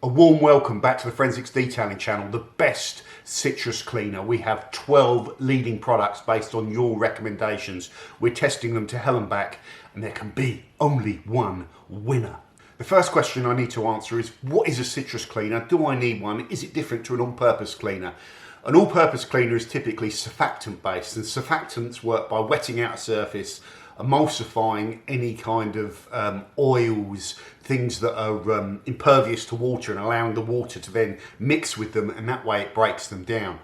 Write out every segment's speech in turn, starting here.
A warm welcome back to the Forensics Detailing channel, the best citrus cleaner. We have 12 leading products based on your recommendations. We're testing them to hell and back, and there can be only one winner. The first question I need to answer is, what is a citrus cleaner? Do I need one? Is it different to an all-purpose cleaner? An all-purpose cleaner is typically surfactant based, and surfactants work by wetting out a surface, emulsifying any kind of oils, things that are impervious to water, and allowing the water to then mix with them, and that way it breaks them down.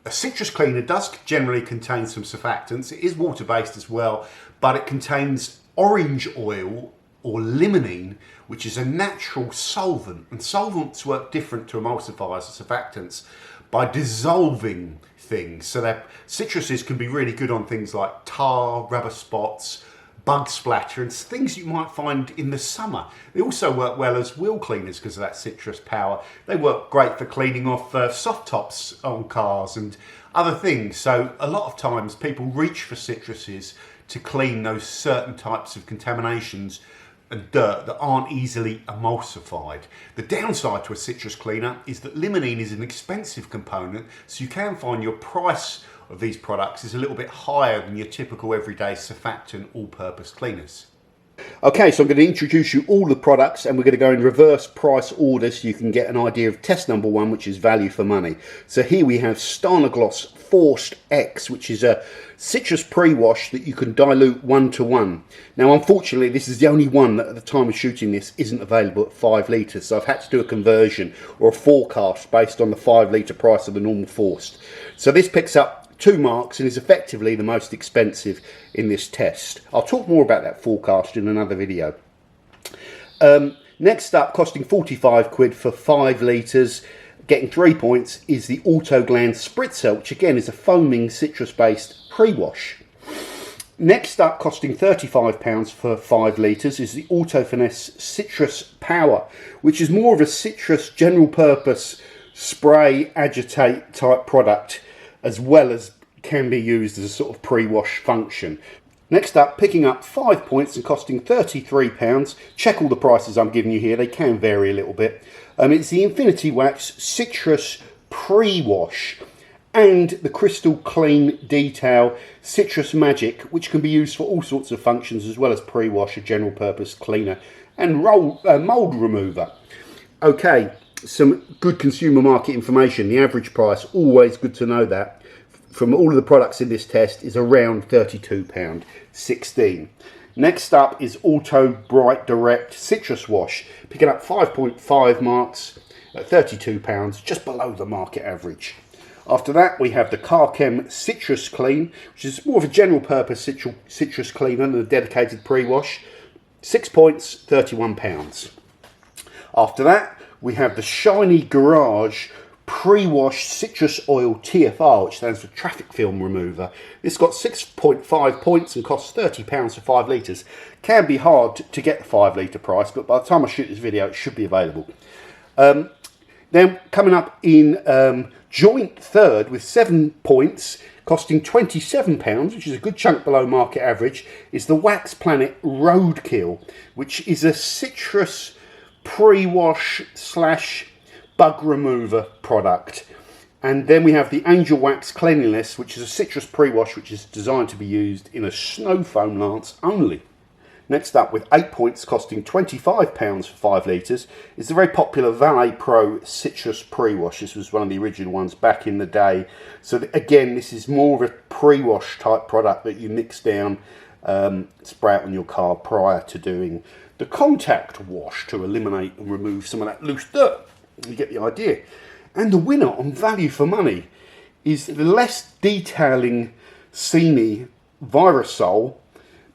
A citrus cleaner does generally contain some surfactants. It is water-based as well, but it contains orange oil or limonene, which is a natural solvent, and solvents work different to emulsifiers and surfactants by dissolving things. So that citruses can be really good on things like tar, rubber spots, bug splatter, and things you might find in the summer. They also work well as wheel cleaners because of that citrus power. They work great for cleaning off soft tops on cars and other things. So a lot of times people reach for citruses to clean those certain types of contaminations and dirt that aren't easily emulsified. The downside to a citrus cleaner is that limonene is an expensive component, so you can find your price of these products is a little bit higher than your typical everyday surfactant all-purpose cleaners. Okay, so I'm going to introduce you all the products, and we're going to go in reverse price order so you can get an idea of test number one, which is value for money. So here we have StjarnaGloss Forst X, which is a citrus pre-wash that you can dilute 1:1. Now, unfortunately, this is the only one that at the time of shooting this isn't available at 5 litres, so I've had to do a conversion or a forecast based on the 5 litre price of the normal Forst. So this picks up 2 marks and is effectively the most expensive in this test. I'll talk more about that forecast in another video. Next up, costing 45 quid for 5 litres, getting 3 points, is the AutoGlanz Sprizter, which again is a foaming citrus-based pre-wash. Next up, costing £35 for 5 litres, is the Autofinesse Citrus Power, which is more of a citrus general purpose spray agitate type product, as well as can be used as a sort of pre-wash function. Next up, picking up 5 points and costing £33. Check all the prices I'm giving you here, they can vary a little bit. It's the Infinity Wax Citrus Pre-Wash and the Crystal Clean Detail Citrus Magic, which can be used for all sorts of functions, as well as pre-wash, a general purpose cleaner and mould remover. Okay, some good consumer market information. The average price, always good to know that, from all of the products in this test is around £32.16. Next up is Autobrite Direct Citrus Wash, picking up 5.5 marks at £32, just below the market average. After that, we have the Chem Citrus Clean, which is more of a general purpose citrus cleaner than a dedicated pre-wash. 6 points, £31. After that, we have the Shiny Garage Pre-Wash Citrus Oil TFR, which stands for Traffic Film Remover. This got 6.5 points and costs £30 for 5 litres. Can be hard to get the 5 litre price, but by the time I shoot this video, it should be available. Then coming up in joint third with 7 points, costing £27, which is a good chunk below market average, is the Wax Planet Roadkill, which is a citrus pre-wash / bug remover product. And then we have the Angelwax Cleanliness, which is a citrus pre-wash which is designed to be used in a snow foam lance only. Next up, with 8 points costing £25 for 5 litres, is the very popular Valet Pro Citrus Pre-Wash. This was one of the original ones back in the day. So again, this is more of a pre-wash type product that you mix down, spray it on your car prior to doing the contact wash to eliminate and remove some of that loose dirt. You get the idea. And the winner on value for money is the less detailing Sini Virosol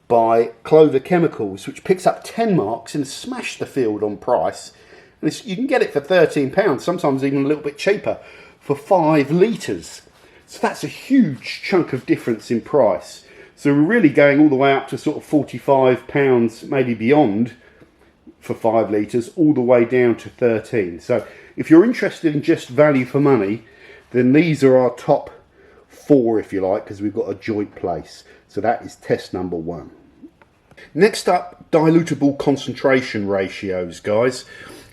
by Clover Chemicals, which picks up 10 marks and smashed the field on price. And you can get it for £13, sometimes even a little bit cheaper, for 5 litres. So that's a huge chunk of difference in price. So we're really going all the way up to sort of £45, maybe beyond, for 5 litres, all the way down to 13. So if you're interested in just value for money, then these are our top 4, if you like, because we've got a joint place. So that is test number 1. Next up, dilutable concentration ratios, guys.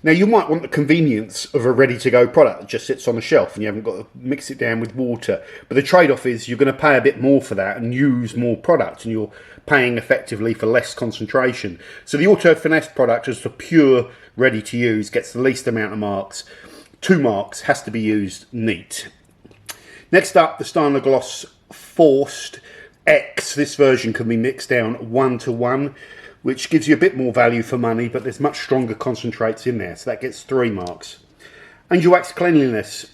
Now you might want the convenience of a ready-to-go product that just sits on the shelf and you haven't got to mix it down with water. But the trade-off is you're going to pay a bit more for that and use more product, and you're paying effectively for less concentration. So the Autofinesse product, as a pure ready-to-use, gets the least amount of marks. 2 marks, has to be used neat. Next up, the StjarnaGloss Forst X. This version can be mixed down 1:1, which gives you a bit more value for money, but there's much stronger concentrates in there, so that gets 3 marks. Angelwax Cleanliness.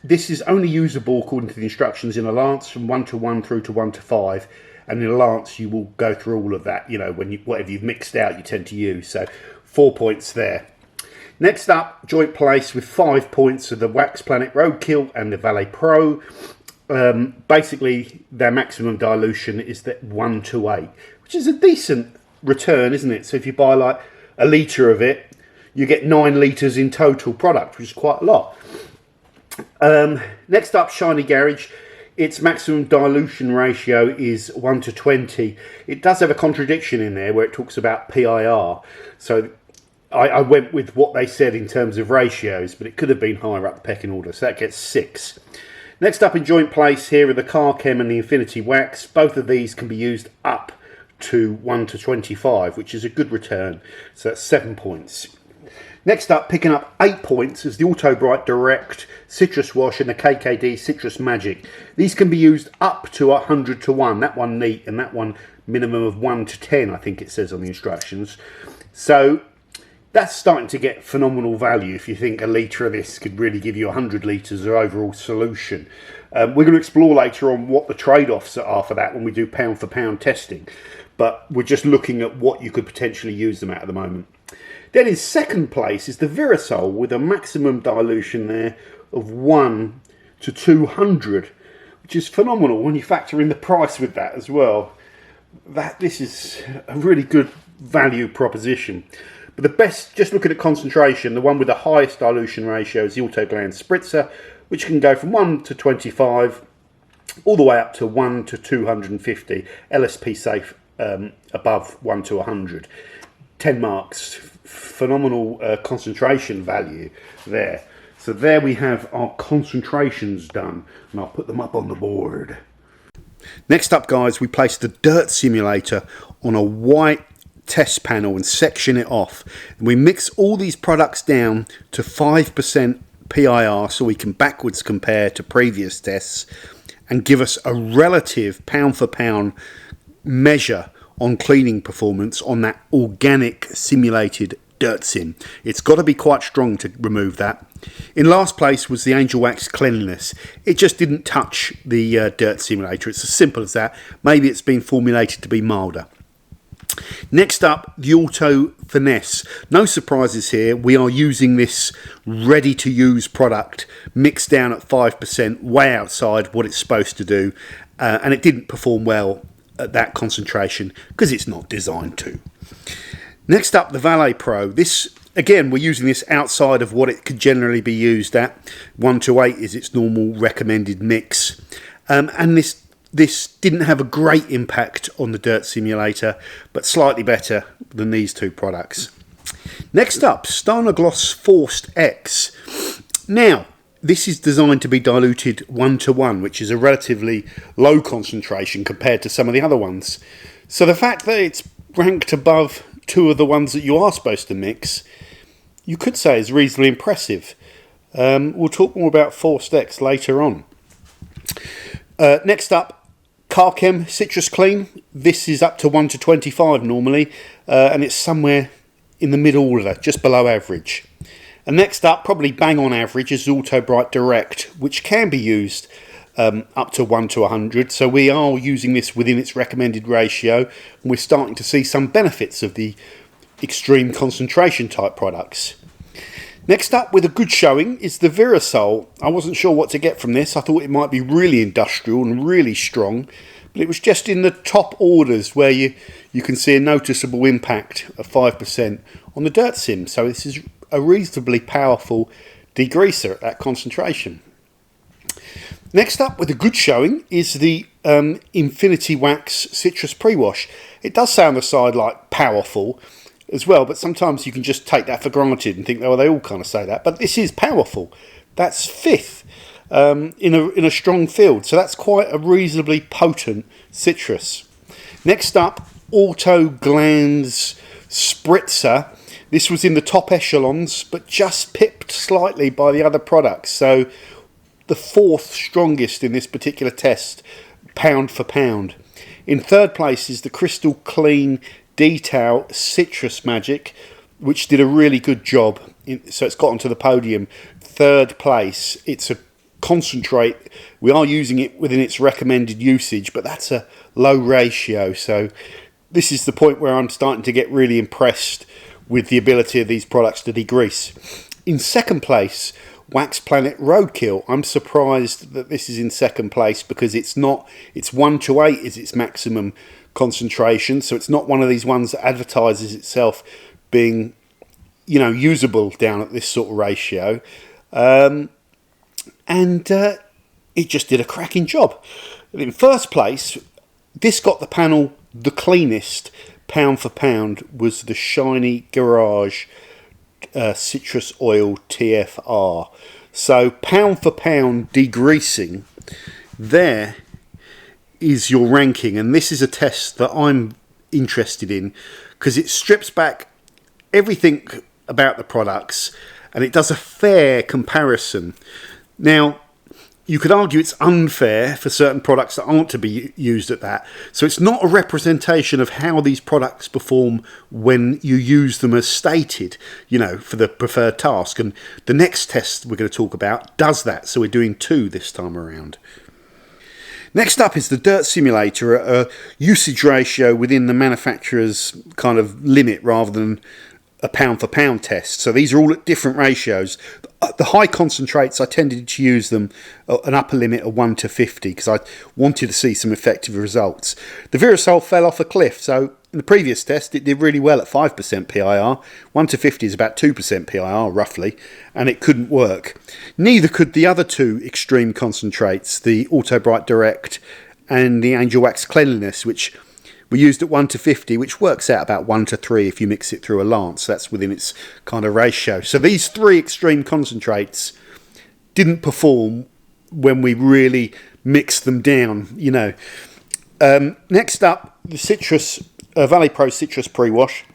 This is only usable according to the instructions in a lance from 1:1 through to 1:5, and in a lance you will go through all of that. You know, whatever you've mixed out you tend to use, so 4 points there. Next up, joint place with 5 points of the Wax Planet Roadkill and the Valet Pro. Basically, their maximum dilution is that 1:8, which is a decent return, isn't it? So if you buy like a litre of it, you get 9 litres in total product, which is quite a lot. Next up, Shiny Garage. Its maximum dilution ratio is 1:20. It does have a contradiction in there where it talks about PIR. So I went with what they said in terms of ratios, but it could have been higher up the pecking order, so that gets 6. Next up in joint place here are the Chem and the Infinity Wax. Both of these can be used up to 1:25, which is a good return, so that's 7 points. Next up, picking up 8 points, is the Autobrite Direct Citrus Wash and the K.K.D Citrus Magic. These can be used up to 100:1, that one neat, and that one minimum of 1:10, I think it says on the instructions. So that's starting to get phenomenal value if you think a litre of this could really give you 100 litres of overall solution. We're going to explore later on what the trade-offs are for that when we do pound for pound testing, but we're just looking at what you could potentially use them at the moment. Then in second place is the Virosol with a maximum dilution there of 1:200, which is phenomenal when you factor in the price with that as well. This is a really good value proposition. But the best, just looking at concentration, the one with the highest dilution ratio is the AutoGlanz Sprizter, which can go from 1:25 all the way up to 1:250, LSP safe above 1:100. 10 marks, phenomenal concentration value there. So there we have our concentrations done, and I'll put them up on the board. Next up, guys, we place the dirt simulator on a white test panel and section it off, and we mix all these products down to 5% PIR so we can backwards compare to previous tests and give us a relative pound for pound measure on cleaning performance on that organic simulated dirt sim. It's got to be quite strong to remove that. In last place was the Angelwax Cleanliness. It just didn't touch the dirt simulator. It's as simple as that. Maybe it's been formulated to be milder. Next up, the Autofinesse. No surprises here. We are using this ready-to-use product mixed down at 5%, way outside what it's supposed to do, and it didn't perform well at that concentration because it's not designed to. Next up, the Valet Pro. This, again, we're using this outside of what it could generally be used at. 1:8 is its normal recommended mix, and this didn't have a great impact on the dirt simulator, but slightly better than these two products. Next up, StjarnaGloss Forst X. Now, this is designed to be diluted 1:1, which is a relatively low concentration compared to some of the other ones. So the fact that it's ranked above 2 of the ones that you are supposed to mix, you could say is reasonably impressive. We'll talk more about Forst X later on. Next up, K.K.D Citrus Clean. This is up to 1:25 normally, and it's somewhere in the middle order, just below average. And next up, probably bang on average, is Autobrite Direct, which can be used up to 1:100. So we are using this within its recommended ratio, and we're starting to see some benefits of the extreme concentration type products. Next up, with a good showing, is the Virosol. I wasn't sure what to get from this. I thought it might be really industrial and really strong, but it was just in the top orders where you can see a noticeable impact of 5% on the dirt sim. So this is a reasonably powerful degreaser at that concentration. Next up, with a good showing, is the Infinity Wax Citrus Pre-Wash. It does sound aside like powerful, as well, but sometimes you can just take that for granted and think, oh, they all kind of say that. But this is powerful. That's fifth in a strong field, so that's quite a reasonably potent citrus. Next up, AutoGlanz Sprizter. This was in the top echelons, but just pipped slightly by the other products. So the fourth strongest in this particular test, pound for pound. In third place is the Crystal Clean Detail Citrus Magic, which did a really good job. So it's got onto the podium. Third place. It's a concentrate. We are using it within its recommended usage, but that's a low ratio. So this is the point where I'm starting to get really impressed with the ability of these products to degrease. In second place, Wax Planet Roadkill. I'm surprised that this is in second place because it's 1 to 8 is its maximum concentration, so it's not one of these ones that advertises itself being, usable down at this sort of ratio. And it just did a cracking job. In first place, this got the panel the cleanest, pound for pound, was the Shiny Garage Citrus Oil TFR. So pound for pound degreasing, there is your ranking, and this is a test that I'm interested in because it strips back everything about the products and it does a fair comparison. Now, you could argue it's unfair for certain products that aren't to be used at that. So it's not a representation of how these products perform when you use them as stated, for the preferred task. And the next test we're going to talk about does that. So we're doing 2 this time around. Next up is the dirt simulator, a usage ratio within the manufacturer's kind of limit rather than a pound for pound test. So these are all at different ratios. The high concentrates, I tended to use them an upper limit of 1 to 50 because I wanted to see some effective results. The Virosol fell off a cliff, so in the previous test it did really well at 5% PIR. 1 to 50 is about 2% PIR roughly, and it couldn't work. Neither could the other 2 extreme concentrates, the Autobrite Direct and the Angelwax Cleanliness, which we used at 1 to 50, which works out about 1 to 3 if you mix it through a lance. That's within its kind of ratio. So these 3 extreme concentrates didn't perform when we really mixed them down, Next up, the Valet Pro Citrus Pre-Wash.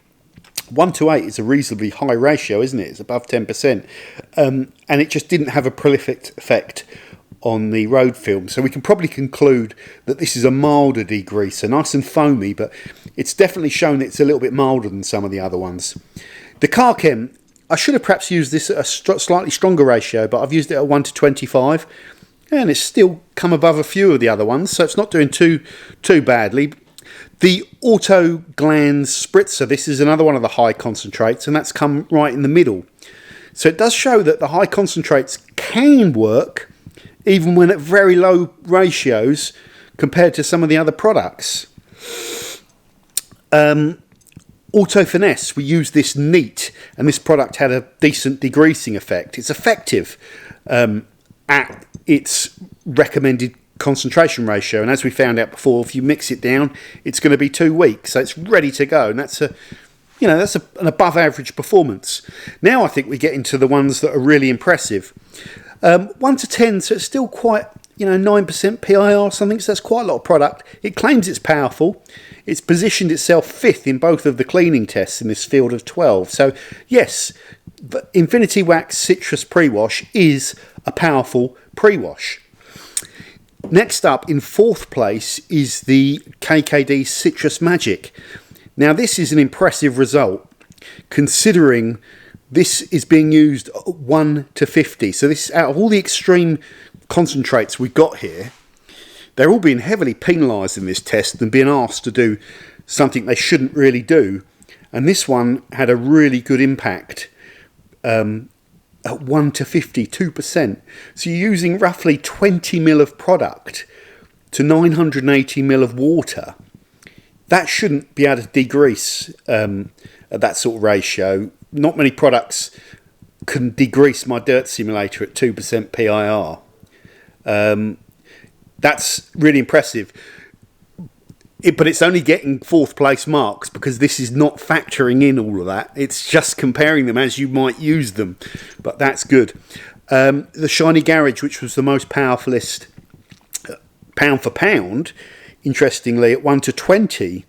1 to 8 is a reasonably high ratio, isn't it? It's above 10%. And it just didn't have a prolific effect on the road film, so we can probably conclude that this is a milder degreaser, nice and foamy, but it's definitely shown it's a little bit milder than some of the other ones. The Chem, I should have perhaps used this at a slightly stronger ratio, but I've used it at 1 to 25, and it's still come above a few of the other ones, so it's not doing too badly. The AutoGlanz Sprizter, this is another one of the high concentrates, and that's come right in the middle. So it does show that the high concentrates can work even when at very low ratios compared to some of the other products. Autofinesse, we use this neat, and this product had a decent degreasing effect. It's effective at its recommended concentration ratio, and as we found out before, if you mix it down, it's going to be 2 weeks, so it's ready to go, and that's an above average performance. Now I think we get into the ones that are really impressive. 1 to 10, so it's still quite, 9% PIR or something, so that's quite a lot of product. It claims it's powerful. It's positioned itself 5th in both of the cleaning tests in this field of 12. So, yes, the Infinity Wax Citrus Pre-Wash is a powerful pre-wash. Next up, in 4th place, is the K.K.D Citrus Magic. Now, this is an impressive result, considering this is being used 1 to 50. So this, out of all the extreme concentrates we've got here, they're all being heavily penalised in this test and being asked to do something they shouldn't really do. And this one had a really good impact at 1 to 50, 2%. So you're using roughly 20 ml of product to 980 ml of water. That shouldn't be able to degrease at that sort of ratio. Not many products can degrease my dirt simulator at 2% PIR. That's really impressive. But it's only getting 4th place marks because this is not factoring in all of that. It's just comparing them as you might use them. But that's good. The Shiny Garage, which was the most powerfulest pound for pound, interestingly, at 1 to 20,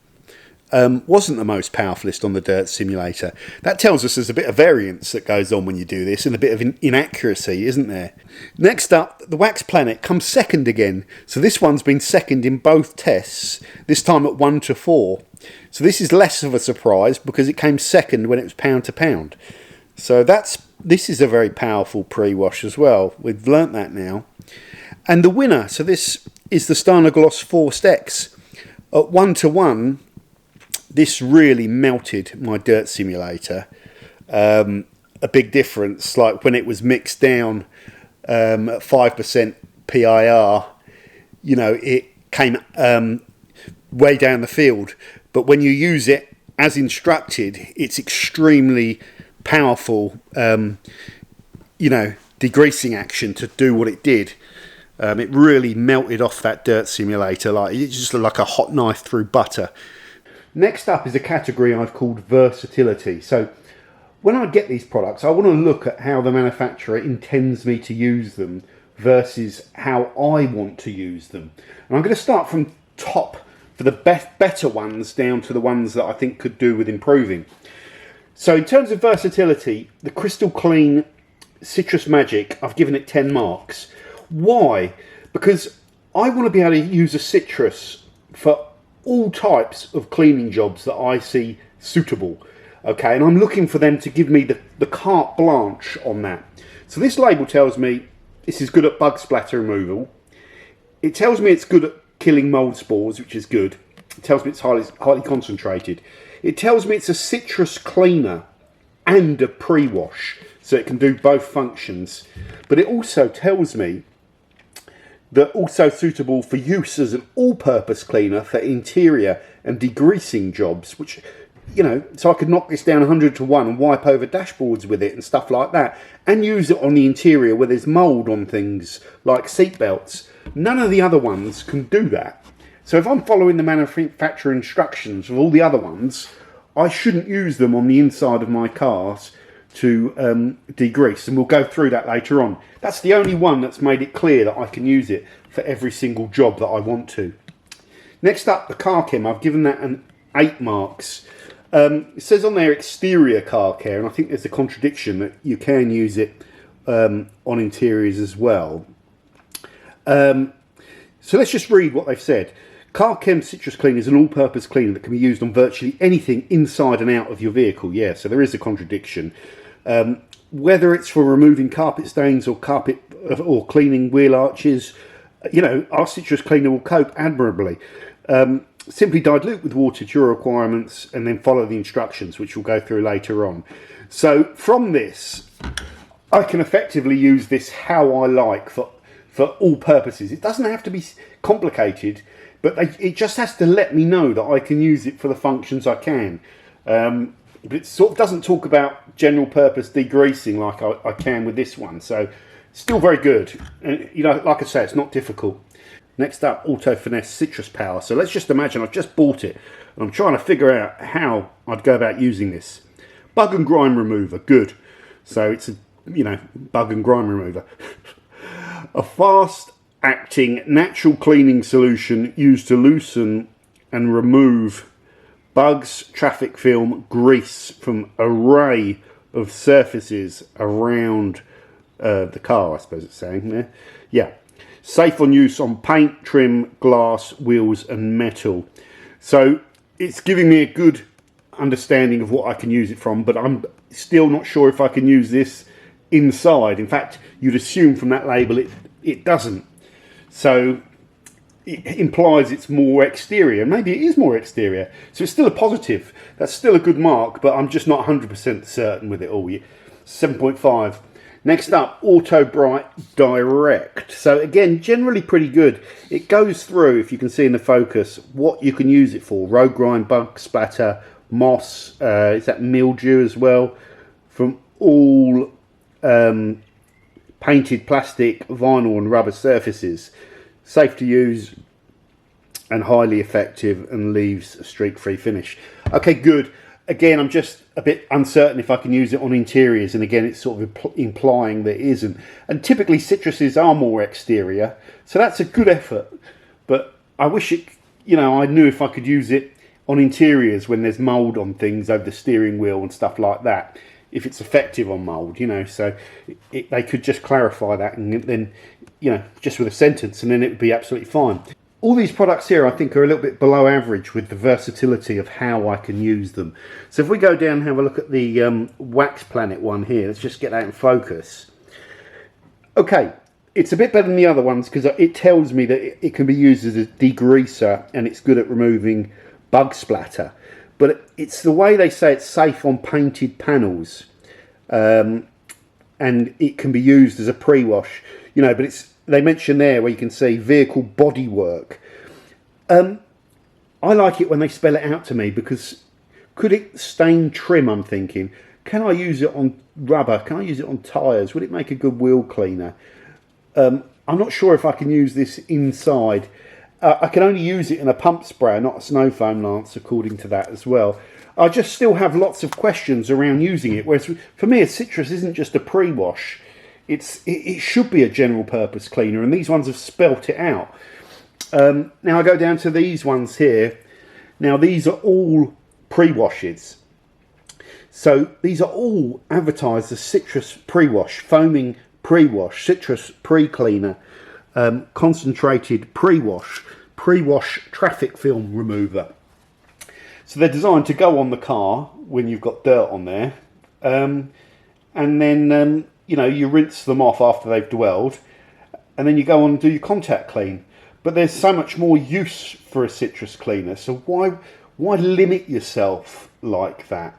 wasn't the most powerfulest on the dirt simulator. That tells us there's a bit of variance that goes on when you do this and a bit of inaccuracy, isn't there? Next up, the Wax Planet comes second again. So this one's been second in both tests, this time at 1 to 4. So this is less of a surprise because it came second when it was pound to pound. So this is a very powerful pre-wash as well. We've learnt that now. And the winner, so this is the StjarnaGloss Forst X. At 1 to 1, this really melted my dirt simulator. A big difference, like when it was mixed down at 5% PIR, you know, it came way down the field. But when you use it as instructed, it's extremely powerful, you know, degreasing action to do what it did. It really melted off that dirt simulator. Like, it just looked like a hot knife through butter. Next up is a category I've called versatility. So when I get these products, I want to look at how the manufacturer intends me to use them versus how I want to use them. And I'm going to start from top for the better ones down to the ones that I think could do with improving. So in terms of versatility, the Crystal Clean Citrus Magic, I've given it 10 marks. Why? Because I want to be able to use a citrus for all types of cleaning jobs that I see suitable. Okay, and I'm looking for them to give me the carte blanche on that. So this label tells me this is good at bug splatter removal. It tells me it's good at killing mold spores, which is good. It tells me it's highly concentrated. It tells me it's a citrus cleaner and a pre-wash, so it can do both functions. But it also tells me that also suitable for use as an all-purpose cleaner for interior and degreasing jobs, which, you know, so I could knock this down 100 to 1 and wipe over dashboards with it and stuff like that, and use it on the interior where there's mould on things like seat belts. None of the other ones can do that. So if I'm following the manufacturer instructions of all the other ones, I shouldn't use them on the inside of my cars to degrease, and we'll go through that later on. That's the only one that's made it clear that I can use it for every single job that I want to. Next up, the car chem. I've given that an 8 marks. It says on there exterior car care, and I think there's a contradiction that you can use it on interiors as well. So let's just read what they've said. Car Chem Citrus Clean is an all-purpose cleaner that can be used on virtually anything inside and out of your vehicle. Yeah, so there is a contradiction. Whether it's for removing carpet stains or cleaning wheel arches, you know, our citrus cleaner will cope admirably. Simply dilute with water to your requirements and then follow the instructions, which we'll go through later on. So from this, I can effectively use this how I like for all purposes. It doesn't have to be complicated, but it just has to let me know that I can use it for the functions I can. But it sort of doesn't talk about general purpose degreasing like I can with this one. So still very good. And, you know, like I say, it's not difficult. Next up, Autofinesse Citrus Power. So let's just imagine I've just bought it and I'm trying to figure out how I'd go about using this. Bug and grime remover, good. So it's a, you know, bug and grime remover. A fast-acting natural cleaning solution used to loosen and remove bugs, traffic film, grease from array of surfaces around the car, I suppose it's saying there. Yeah. Safe on use on paint, trim, glass, wheels and metal. So it's giving me a good understanding of what I can use it from, but I'm still not sure if I can use this inside. In fact, you'd assume from that label it doesn't. So it implies it's more exterior. Maybe it is more exterior. So it's still a positive. That's still a good mark, but I'm just not 100% certain with it all. 7.5. Next up, Autobrite Direct. So again, generally pretty good. It goes through, if you can see in the focus, what you can use it for. Road grind, bug splatter, moss, is that mildew as well? From all painted plastic, vinyl and rubber surfaces. Safe to use. and highly effective and leaves a streak-free finish. Okay, good. Again, I'm just a bit uncertain if I can use it on interiors, and again, it's sort of implying that it isn't. And typically citruses are more exterior, so that's a good effort. But I wish it, you know, I knew if I could use it on interiors when there's mould on things over the steering wheel and stuff like that, if it's effective on mould, you know. So they could just clarify that, and then, you know, just with a sentence, and then it would be absolutely fine. All these products here I think are a little bit below average with the versatility of how I can use them. So if we go down and have a look at the Wax Planet one here, let's just get that in focus. Okay, it's a bit better than the other ones because it tells me that it can be used as a degreaser and it's good at removing bug splatter. But it's the way they say it's safe on painted panels, and it can be used as a pre-wash, you know, but they mention there where you can see vehicle bodywork. I like it when they spell it out to me, because could it stain trim, I'm thinking. Can I use it on rubber? Can I use it on tyres? Would it make a good wheel cleaner? I'm not sure if I can use this inside. I can only use it in a pump sprayer, not a snow foam lance, according to that as well. I just still have lots of questions around using it, whereas for me a citrus isn't just a pre-wash. It should be a general purpose cleaner, and these ones have spelt it out. Now I go down to these ones here. Now these are all pre-washes. So these are all advertised as citrus pre-wash, foaming pre-wash, citrus pre-cleaner, concentrated pre-wash, pre-wash traffic film remover. So they're designed to go on the car when you've got dirt on there, and then you know, you rinse them off after they've dwelled, and then you go on and do your contact clean. But there's so much more use for a citrus cleaner, so why limit yourself like that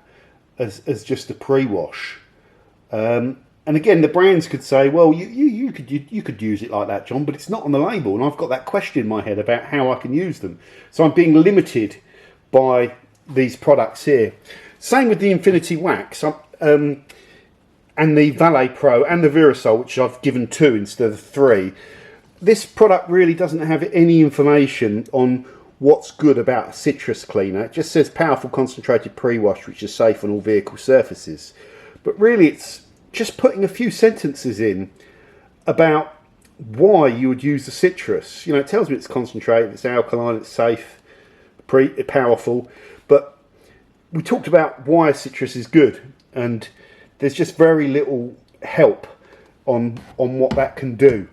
as just a pre-wash? And again, the brands could say, well, you could use it like that, John, but it's not on the label, and I've got that question in my head about how I can use them. So I'm being limited by these products here. Same with the Infinity Wax. And the Valet Pro and the Virosol, which I've given 2 instead of 3. This product really doesn't have any information on what's good about a citrus cleaner. It just says powerful concentrated pre-wash, which is safe on all vehicle surfaces. But really it's just putting a few sentences in about why you would use the citrus. You know, it tells me it's concentrated, it's alkaline, it's safe, powerful. But we talked about why a citrus is good, and there's just very little help on what that can do.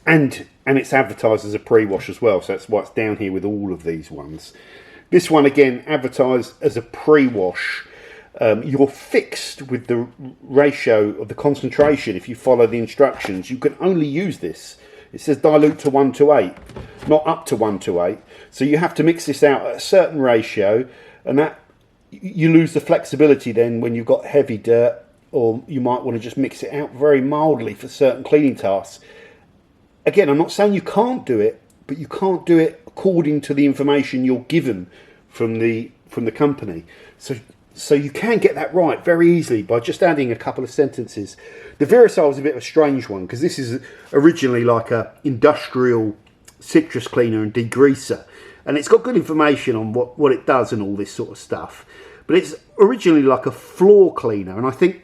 And it's advertised as a pre-wash as well, so that's why it's down here with all of these ones. This one, again, advertised as a pre-wash. You're fixed with the ratio of the concentration. If you follow the instructions, you can only use this. It says dilute to 1:8, not up to 1:8. So you have to mix this out at a certain ratio, and that you lose the flexibility then when you've got heavy dirt, or you might want to just mix it out very mildly for certain cleaning tasks. Again, I'm not saying you can't do it, but you can't do it according to the information you're given from the company. So you can get that right very easily by just adding a couple of sentences. The Virosol is a bit of a strange one, because this is originally like a industrial citrus cleaner and degreaser, and it's got good information on what it does and all this sort of stuff. But it's originally like a floor cleaner, and I think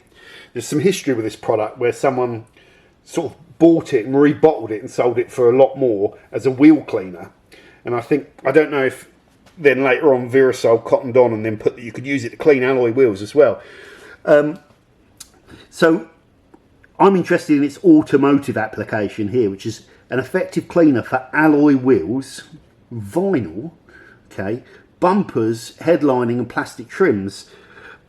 there's some history with this product where someone sort of bought it and rebottled it and sold it for a lot more as a wheel cleaner. And I don't know if then later on Virosol cottoned on and then put that you could use it to clean alloy wheels as well. So I'm interested in its automotive application here, which is an effective cleaner for alloy wheels, vinyl, okay, bumpers, headlining and plastic trims.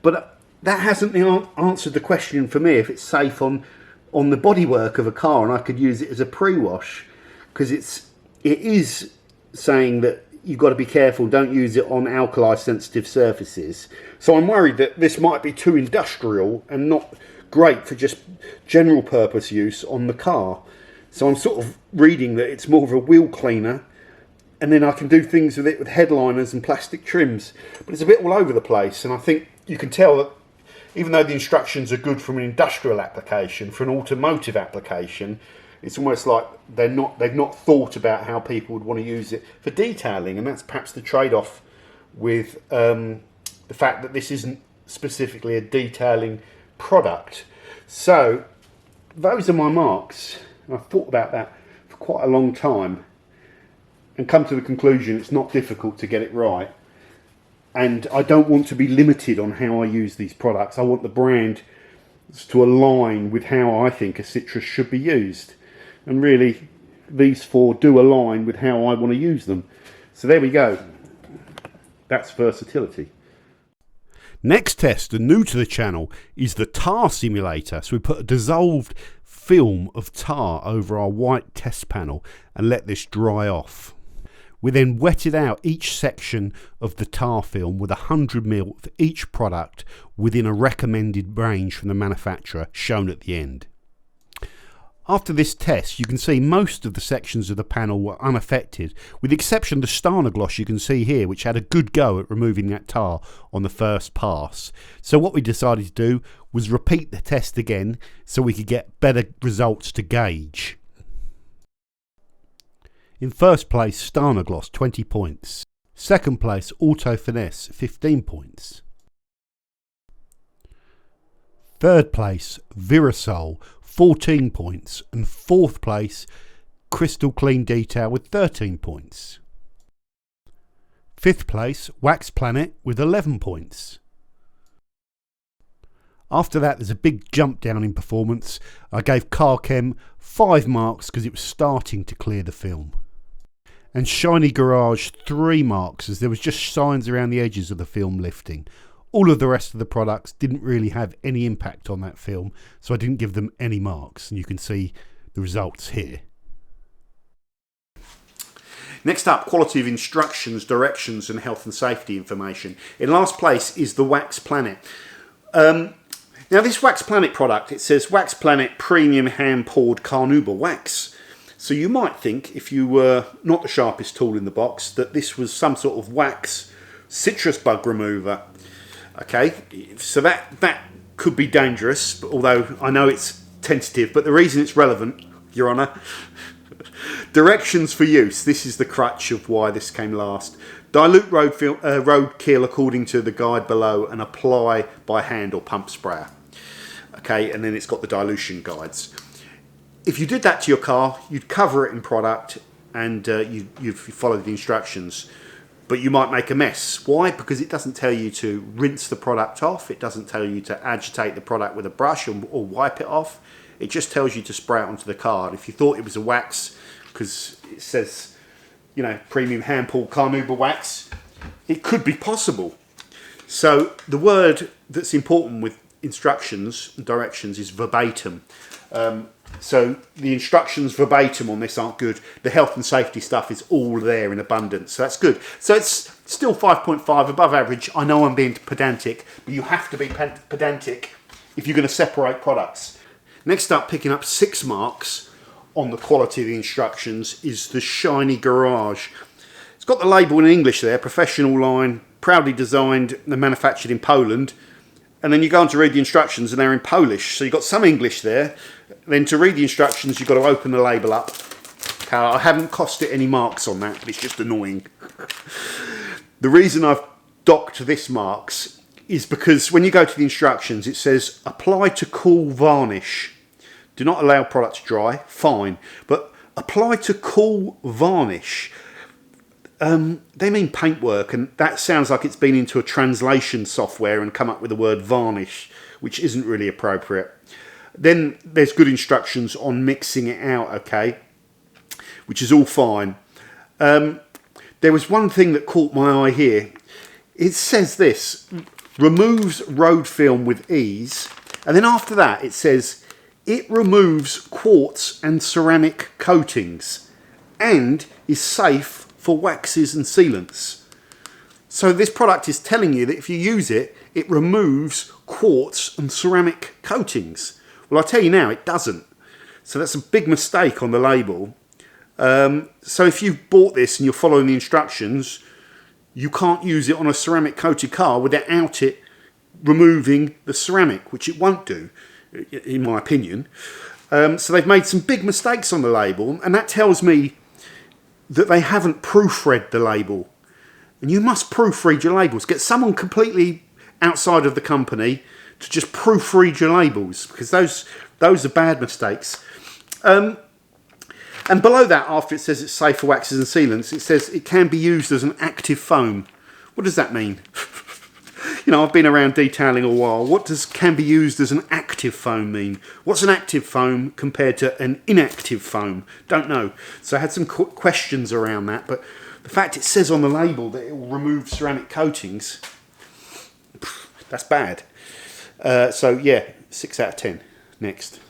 But that hasn't answered the question for me if it's safe on the bodywork of a car and I could use it as a pre-wash, because it is saying that you've got to be careful, don't use it on alkali sensitive surfaces. So I'm worried that this might be too industrial and not great for just general purpose use on the car. So I'm sort of reading that it's more of a wheel cleaner, and then I can do things with it with headliners and plastic trims. But it's a bit all over the place, and I think you can tell that even though the instructions are good from an industrial application, for an automotive application, It's almost like they've not thought about how people would want to use it for detailing, and that's perhaps the trade-off with the fact that this isn't specifically a detailing product. So those are my marks. I've thought about that for quite a long time and come to the conclusion it's not difficult to get it right. And I don't want to be limited on how I use these products. I want the brand to align with how I think a citrus should be used. And really, these four do align with how I want to use them. So there we go. That's versatility. Next test, and new to the channel, is the tar simulator. So we put a dissolved film of tar over our white test panel and let this dry off. We then wetted out each section of the tar film with 100 ml for each product within a recommended range from the manufacturer shown at the end. After this test, you can see most of the sections of the panel were unaffected, with the exception of the StjarnaGloss you can see here, which had a good go at removing that tar on the first pass. So what we decided to do was repeat the test again so we could get better results to gauge. In first place, StjarnaGloss, 20 points. Second place, Autofinesse, 15 points. Third place, Virosol, 14 points. And fourth place, Crystal Clean Detail with 13 points. Fifth place, Wax Planet with 11 points. After that, there's a big jump down in performance. I gave Chem 5 marks because it was starting to clear the film. And Shiny Garage 3 marks as there was just signs around the edges of the film lifting. All of the rest of the products didn't really have any impact on that film, so I didn't give them any marks, and you can see the results here. Next up, quality of instructions, directions and health and safety information. In last place is the Wax Planet. Now this Wax Planet product, it says Wax Planet Premium Hand Poured Carnauba Wax. So you might think, if you were not the sharpest tool in the box, that this was some sort of wax citrus bug remover. Okay, so that could be dangerous, but although I know it's tentative, but the reason it's relevant, Your Honour, directions for use. This is the crutch of why this came last. Dilute roadkill according to the guide below and apply by hand or pump sprayer. Okay, and then it's got the dilution guides. If you did that to your car, you'd cover it in product and you've followed the instructions. But you might make a mess. Why? Because it doesn't tell you to rinse the product off. It doesn't tell you to agitate the product with a brush or wipe it off. It just tells you to spray it onto the car. And if you thought it was a wax, because it says, you know, premium hand-pulled carnauba wax, it could be possible. So the word that's important with instructions and directions is verbatim. So the instructions verbatim on this aren't good. The health and safety stuff is all there in abundance. So that's good. So it's still 5.5 above average. I know I'm being pedantic, but you have to be pedantic if you're going to separate products. Next up, picking up 6 marks on the quality of the instructions is the Shiny Garage. It's got the label in English there, professional line, proudly designed and manufactured in Poland. And then you go on to read the instructions and they're in Polish. So you've got some English there. Then to read the instructions, you've got to open the label up. I haven't cost it any marks on that, but it's just annoying. The reason I've docked this marks is because when you go to the instructions, it says apply to cool varnish. Do not allow product to dry. Fine. But apply to cool varnish. They mean paintwork, and that sounds like it's been into a translation software and come up with the word varnish, which isn't really appropriate. Then there's good instructions on mixing it out, okay, which is all fine. There was one thing that caught my eye here. It says this, removes road film with ease, and then after that it says it removes quartz and ceramic coatings and is safe for waxes and sealants. So this product is telling you that if you use it, it removes quartz and ceramic coatings. Well, I tell you now, it doesn't. So that's a big mistake on the label. So if you've bought this and you're following the instructions, you can't use it on a ceramic coated car without it removing the ceramic, which it won't do, in my opinion. So they've made some big mistakes on the label, and that tells me that they haven't proofread the label. And you must proofread your labels. Get someone completely outside of the company to just proofread your labels, because those are bad mistakes. And below that, after it says it's safe for waxes and sealants, it says it can be used as an active foam. What does that mean? You know, I've been around detailing a while. What does can be used as an active foam mean? What's an active foam compared to an inactive foam? Don't know. So I had some questions around that, but the fact it says on the label that it will remove ceramic coatings, that's bad. So yeah, 6 out of 10. Next.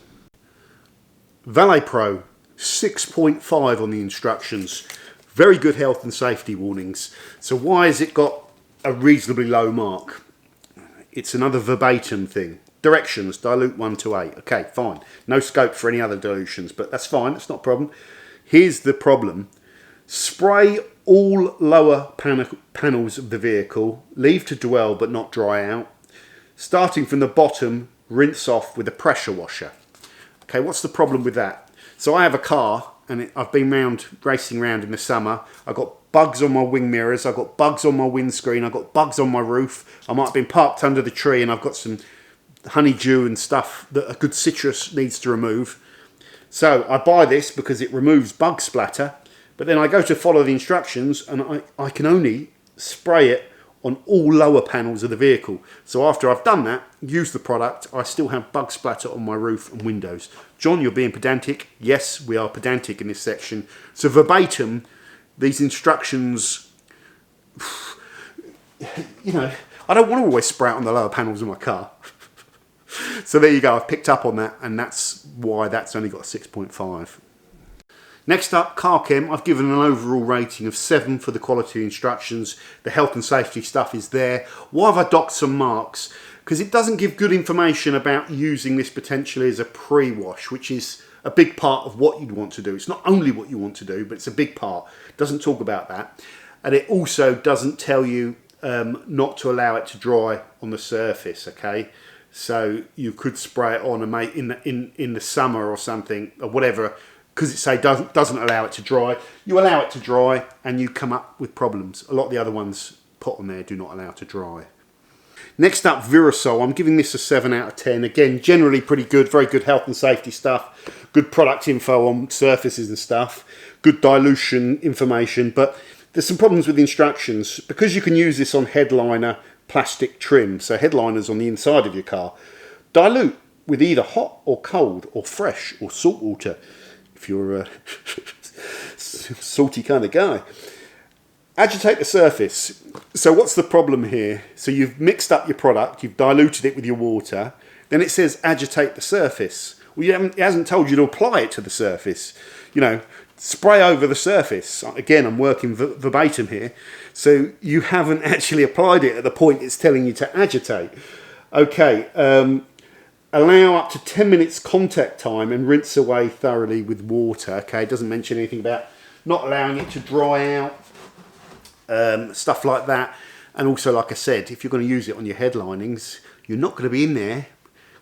Valet Pro, 6.5 on the instructions. Very good health and safety warnings. So why has it got a reasonably low mark? It's another verbatim thing. Directions, dilute 1 to 8. Okay, fine. No scope for any other dilutions, but that's fine. That's not a problem. Here's the problem. Spray all lower panels of the vehicle. Leave to dwell but not dry out. Starting from the bottom, rinse off with a pressure washer. Okay, what's the problem with that? So I have a car, and I've been racing around in the summer. I've got bugs on my wing mirrors, I've got bugs on my windscreen, I've got bugs on my roof. I might have been parked under the tree and I've got some honeydew and stuff that a good citrus needs to remove. So I buy this because it removes bug splatter, but then I go to follow the instructions and I can only spray it on all lower panels of the vehicle. So after I've done that, use the product, I still have bug splatter on my roof and windows. John, you're being pedantic. Yes, we are pedantic in this section. So verbatim, these instructions, you know, I don't want to always spray it on the lower panels of my car. So there you go, I've picked up on that, and that's why that's only got a 6.5. Next up, car chem. I've given an overall rating of 7 for the quality instructions. The health and safety stuff is there. Why have I docked some marks? Because it doesn't give good information about using this potentially as a pre-wash, which is a big part of what you'd want to do. It's not only what you want to do, but it's a big part. It doesn't talk about that. And it also doesn't tell you not to allow it to dry on the surface, okay? So you could spray it on in the summer or something, or whatever, because it doesn't allow it to dry. You allow it to dry and you come up with problems. A lot of the other ones put on there do not allow it to dry. Next up, Virosol. I'm giving this a 7 out of 10. Again, generally pretty good, very good health and safety stuff. Good product info on surfaces and stuff. Good dilution information, but there's some problems with the instructions. Because you can use this on headliner plastic trim, so headliners on the inside of your car, dilute with either hot or cold or fresh or salt water, if you're a salty kind of guy. Agitate the surface. So what's the problem here? So you've mixed up your product, you've diluted it with your water, then it says agitate the surface. Well, it hasn't told you to apply it to the surface. You know, spray over the surface. Again, I'm working verbatim here. So you haven't actually applied it at the point it's telling you to agitate. Okay, allow up to 10 minutes contact time and rinse away thoroughly with water. Okay, it doesn't mention anything about not allowing it to dry out. Stuff like that. And also, like I said, if you're going to use it on your headlinings, you're not going to be in there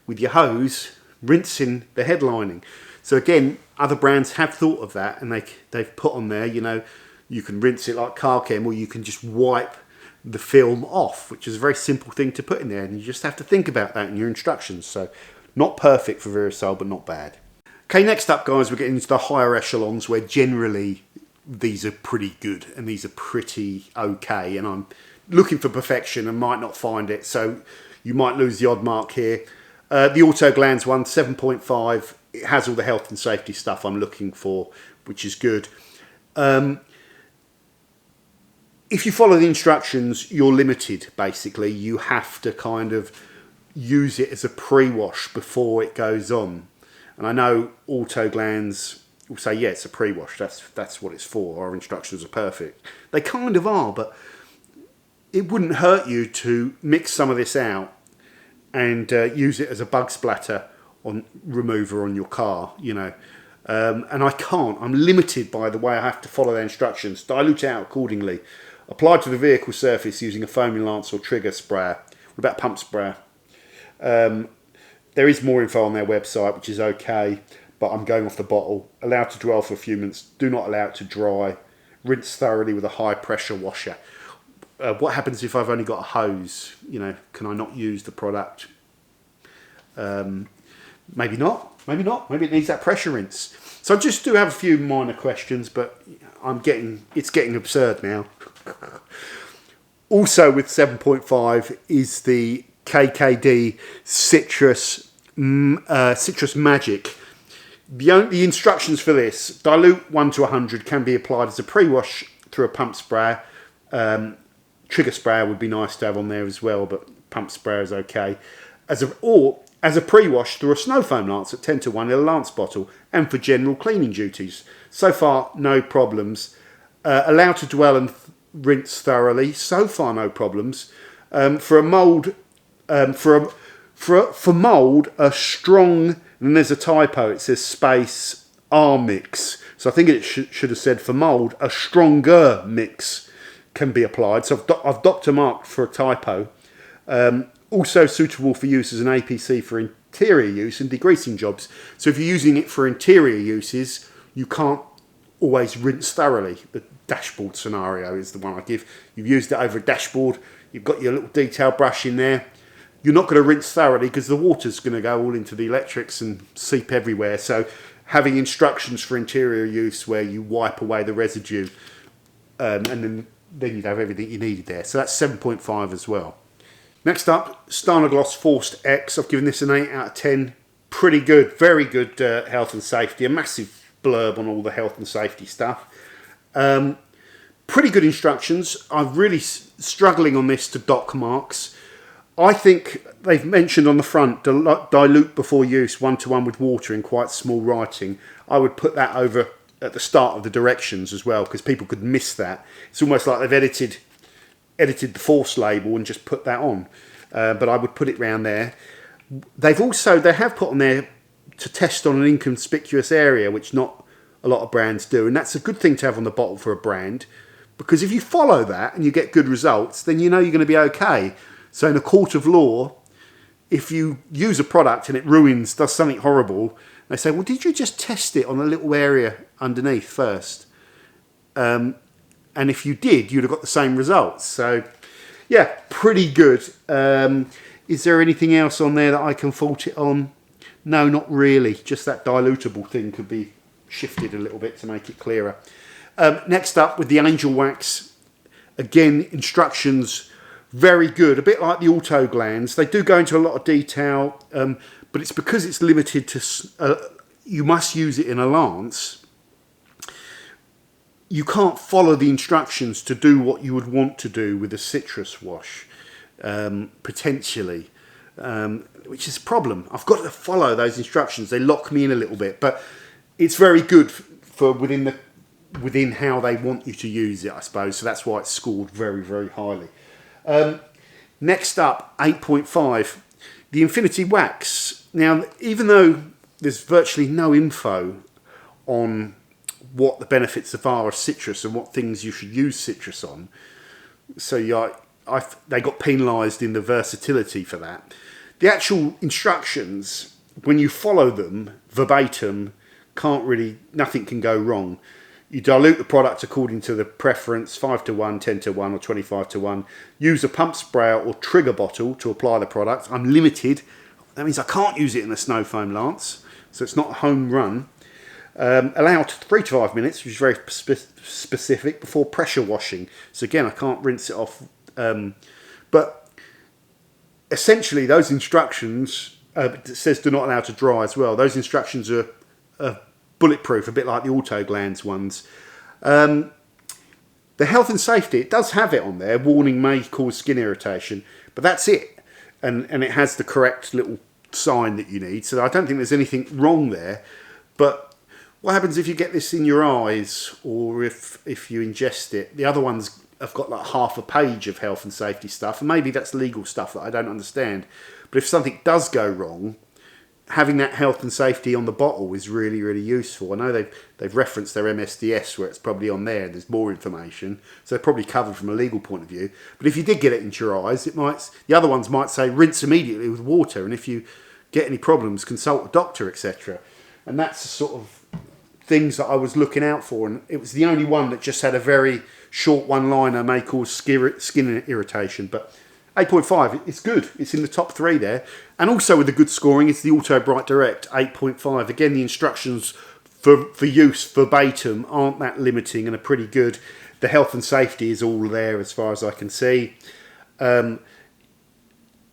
with your hose rinsing the headlining. So again, other brands have thought of that, and they've put on there, you know, you can rinse it like car chem, or you can just wipe the film off, which is a very simple thing to put in there, and you just have to think about that in your instructions. So not perfect for Virosol, but not bad. Okay, next up, guys, we're getting into the higher echelons, where generally these are pretty good and these are pretty okay, and I'm looking for perfection and might not find it, so you might lose the odd mark here. The AutoGlanz one, 7.5. It has all the health and safety stuff I'm looking for, which is good. If you follow the instructions, you're limited, basically. You have to kind of use it as a pre-wash before it goes on. And I know AutoGlanz will say, yeah, it's a pre-wash. That's what it's for. Our instructions are perfect. They kind of are, but it wouldn't hurt you to mix some of this out and use it as a bug splatter on remover on your car, you know. And I can't. I'm limited by the way I have to follow their instructions. Dilute out accordingly. Apply to the vehicle surface using a foaming lance or trigger sprayer. What about pump sprayer? There is more info on their website, which is okay. but I'm going off the bottle. Allowed to dwell for a few minutes. Do not allow it to dry. Rinse thoroughly with a high pressure washer. What happens if I've only got a hose? You know, can I not use the product? Maybe not. Maybe not. Maybe it needs that pressure rinse. So I just do have a few minor questions, but it's getting absurd now. Also with 7.5 is the K.K.D citrus magic. The instructions for this: dilute 1 to 100, can be applied as a pre-wash through a pump sprayer. Trigger sprayer would be nice to have on there as well, but pump sprayer is okay. As a pre-wash through a snow foam lance at 10 to 1 in a lance bottle, and for general cleaning duties. So far, no problems. Allowed to dwell and rinse thoroughly. So far, no problems. For a mould, for mould, a strong. And there's a typo. It says space R mix. So I think it should have said for mould, a stronger mix can be applied. So I've doctor marked for a typo. Also suitable for use as an APC for interior use and degreasing jobs. So if you're using it for interior uses, you can't always rinse thoroughly. The dashboard scenario is the one I give. You've used it over a dashboard. You've got your little detail brush in there. You're not going to rinse thoroughly because the water's going to go all into the electrics and seep everywhere. So having instructions for interior use where you wipe away the residue and then you'd have everything you needed there. So that's 7.5 as well. Next up, StjarnaGloss Forst X. I've given this an 8 out of 10. Pretty good, very good health and safety. A massive blurb on all the health and safety stuff. Pretty good instructions. I'm really struggling on this to dock marks. I think they've mentioned on the front, dilute before use 1 to 1 with water in quite small writing. I would put that over at the start of the directions as well, because people could miss that. It's almost like they've edited the Force label and just put that on. But I would put it round there. They have put on there to test on an inconspicuous area, which not a lot of brands do. And that's a good thing to have on the bottle for a brand, because if you follow that and you get good results, then you know you're going to be okay. So in a court of law, if you use a product and it does something horrible, they say, well, did you just test it on a little area underneath first? And if you did, you'd have got the same results. So, yeah, pretty good. Is there anything else on there that I can fault it on? No, not really. Just that dilutable thing could be shifted a little bit to make it clearer. Next up, with the Angelwax, again, instructions. Very good, a bit like the AutoGlanz. They do go into a lot of detail, but it's because it's limited to, you must use it in a lance. You can't follow the instructions to do what you would want to do with a citrus wash, potentially, which is a problem. I've got to follow those instructions. They lock me in a little bit, but it's very good for within how they want you to use it, I suppose. So that's why it's scored very, very highly. Next up, 8.5, the Infinity Wax. Now, even though there's virtually no info on what the benefits are of citrus and what things you should use citrus on, so they got penalised in the versatility for that. The actual instructions, when you follow them verbatim, nothing can go wrong. You dilute the product according to the preference, 5 to 1, 10 to 1 or 25 to 1. Use a pump sprayer or trigger bottle to apply the product. I'm limited. That means I can't use it in a snow foam lance, so it's not a home run. Allow 3 to 5 minutes, which is very specific, before pressure washing. So again, I can't rinse it off. But essentially, those instructions, it says do not allow to dry as well. Those instructions are bulletproof, a bit like the AutoGlanz ones. The health and safety, it does have it on there. Warning may cause skin irritation, but that's it. And it has the correct little sign that you need. So I don't think there's anything wrong there. But what happens if you get this in your eyes, or if you ingest it? The other ones have got like half a page of health and safety stuff, and maybe that's legal stuff that I don't understand. But if something does go wrong, having that health and safety on the bottle is really, really useful. I know they've referenced their MSDS where it's probably on there. There's more information, so they're probably covered from a legal point of view. But if you did get it into your eyes, the other ones might say rinse immediately with water, and if you get any problems, consult a doctor, etc. And that's the sort of things that I was looking out for, and it was the only one that just had a very short one-liner, may cause skin irritation. But 8.5, it's good. It's in the top 3 there. And also with the good scoring is the Autobrite Direct, 8.5. Again, the instructions for use verbatim aren't that limiting and are pretty good. The health and safety is all there as far as I can see.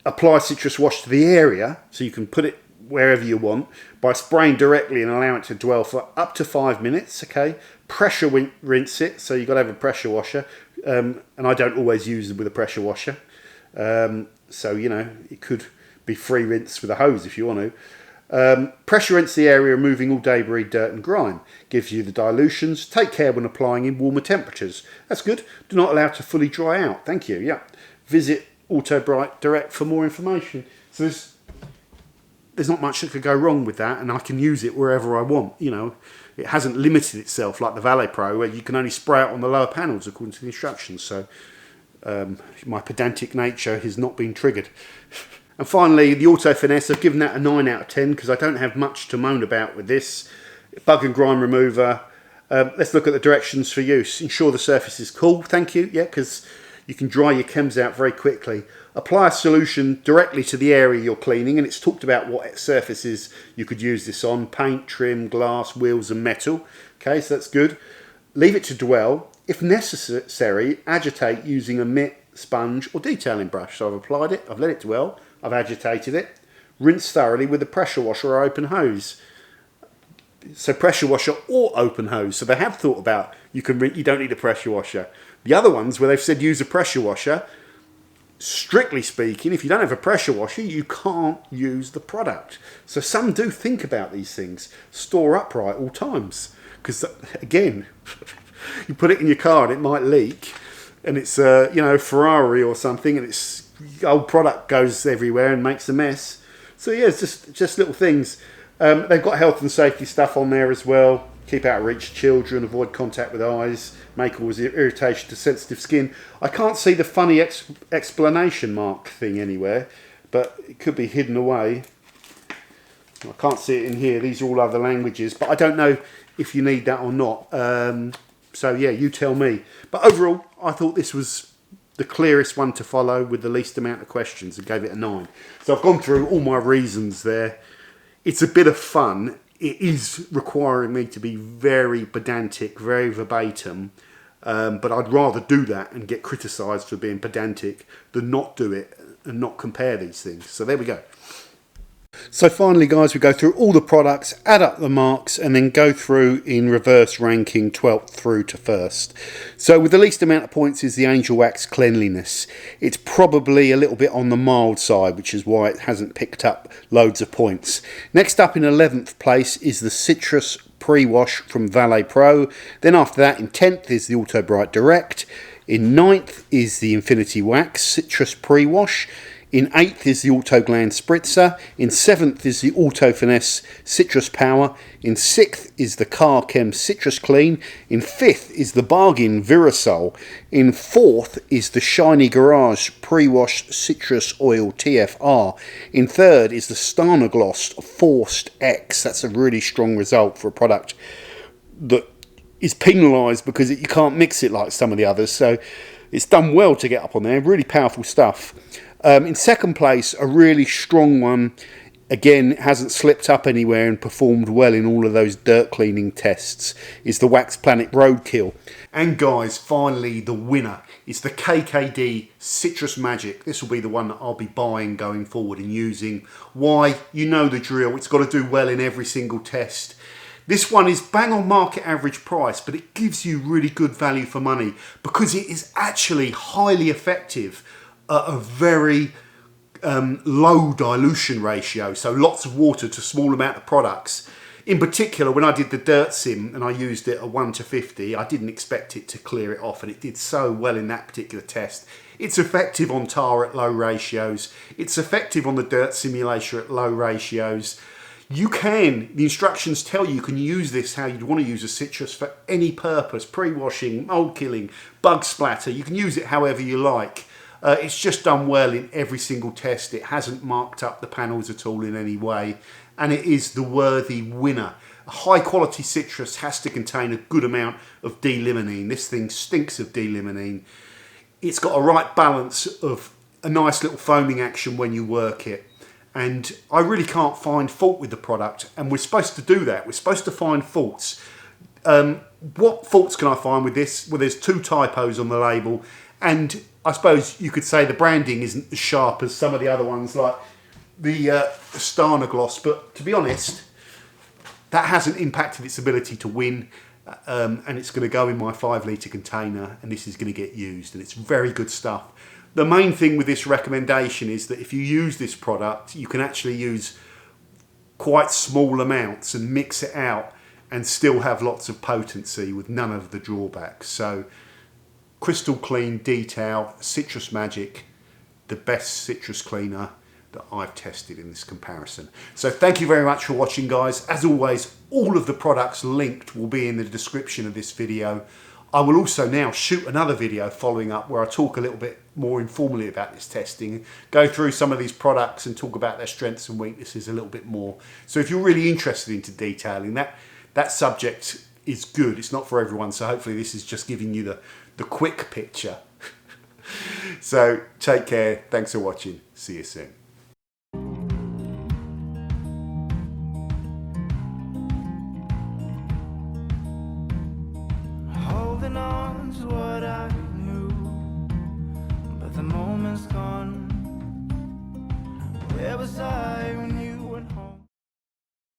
Apply citrus wash to the area, so you can put it wherever you want by spraying directly and allow it to dwell for up to 5 minutes. Okay, pressure rinse it, so you've got to have a pressure washer, and I don't always use them with a pressure washer, so you know, it could be free rinse with a hose if you want to. Pressure rinse the area, removing all debris, dirt and grime. Gives you the dilutions. Take care when applying in warmer temperatures. That's good. Do not allow it to fully dry out. Thank you. Yeah. Visit Autobrite Direct for more information. So there's not much that could go wrong with that, and I can use it wherever I want. You know, it hasn't limited itself like the Valet Pro, where you can only spray it on the lower panels according to the instructions. So my pedantic nature has not been triggered. And finally, the Autofinesse, I've given that a 9 out of 10 because I don't have much to moan about with this. Bug and grime remover. Let's look at the directions for use. Ensure the surface is cool. Thank you. Yeah, because you can dry your chems out very quickly. Apply a solution directly to the area you're cleaning, and it's talked about what surfaces you could use this on. Paint, trim, glass, wheels and metal. Okay, so that's good. Leave it to dwell. If necessary, agitate using a mitt, sponge or detailing brush. So I've applied it, I've let it dwell, I've agitated it. Rinse thoroughly with a pressure washer or open hose. So pressure washer or open hose. So they have thought about you don't need a pressure washer. The other ones where they've said use a pressure washer, strictly speaking, if you don't have a pressure washer, you can't use the product. So some do think about these things. Store upright all times. Because again, you put it in your car and it might leak, and it's you know, Ferrari or something, and it's old product goes everywhere and makes a mess. So yeah, it's just little things. They've got health and safety stuff on there as well. Keep out of reach of children, avoid contact with eyes, may cause irritation to sensitive skin. I can't see the funny explanation mark thing anywhere, but it could be hidden away. I can't see it in here. These are all other languages, but I don't know if you need that or not. So yeah, you tell me. But overall, I thought this was the clearest one to follow with the least amount of questions, and gave it a 9. So I've gone through all my reasons there. It's a bit of fun. It is requiring me to be very pedantic, very verbatim, but I'd rather do that and get criticised for being pedantic than not do it and not compare these things. So there we go. So finally, guys, we go through all the products, add up the marks, and then go through in reverse ranking 12th through to 1st. So with the least amount of points is the Angelwax Cleanliness. It's probably a little bit on the mild side, which is why it hasn't picked up loads of points. Next up in 11th place is the Citrus Pre-Wash from Valet Pro. Then after that, in 10th is the Autobrite Direct. In 9th is the Infinity Wax Citrus Pre-Wash. In 8th is the AutoGlanz Sprizter. In 7th is the Autofinesse Citrus Power. In 6th is the Chem Citrus Clean. In 5th is the bargain Virosol. In 4th is the Shiny Garage Pre-Wash Citrus Oil TFR. In 3rd is the StjarnaGloss Forst X. That's a really strong result for a product that is penalised because you can't mix it like some of the others. So it's done well to get up on there. Really powerful stuff. In 2nd place, a really strong one. Again, it hasn't slipped up anywhere and performed well in all of those dirt cleaning tests, is the Wax Planet Roadkill. And guys, finally the winner is the K.K.D Citrus Magic. This will be the one that I'll be buying going forward and using. Why? You know the drill. It's got to do well in every single test. This one is bang on market average price, but it gives you really good value for money because it is actually highly effective at a very low dilution ratio, so lots of water to small amount of products. In particular, when I did the dirt sim and I used it at 1 to 50, I didn't expect it to clear it off, and it did so well in that particular test. It's effective on tar at low ratios. It's effective on the dirt simulator at low ratios. You can, the instructions tell you can use this how you'd want to use a citrus for any purpose, pre-washing, mold killing, bug splatter. You can use it however you like. It's just done well in every single test. It hasn't marked up the panels at all in any way. and it is the worthy winner. A high quality citrus has to contain a good amount of D-limonene. This thing stinks of D-limonene. It's got a right balance of a nice little foaming action when you work it. And I really can't find fault with the product. And we're supposed to do that. We're supposed to find faults. What faults can I find with this? Well, there's 2 typos on the label. And I suppose you could say the branding isn't as sharp as some of the other ones, like the StjarnaGloss. But to be honest, that hasn't impacted its ability to win. And it's going to go in my 5-litre container, and this is going to get used. And it's very good stuff. The main thing with this recommendation is that if you use this product, you can actually use quite small amounts and mix it out and still have lots of potency with none of the drawbacks. So crystal clean detail, Citrus Magic, the best citrus cleaner that I've tested in this comparison. So thank you very much for watching, guys. As always, all of the products linked will be in the description of this video. I will also now shoot another video following up where I talk a little bit more informally about this testing, go through some of these products and talk about their strengths and weaknesses a little bit more. So if you're really interested into detailing, that subject is good. It's not for everyone, so hopefully this is just giving you the quick picture. So take care, thanks for watching, see you soon. Holding on to what I knew, but the moment's gone. Where was I?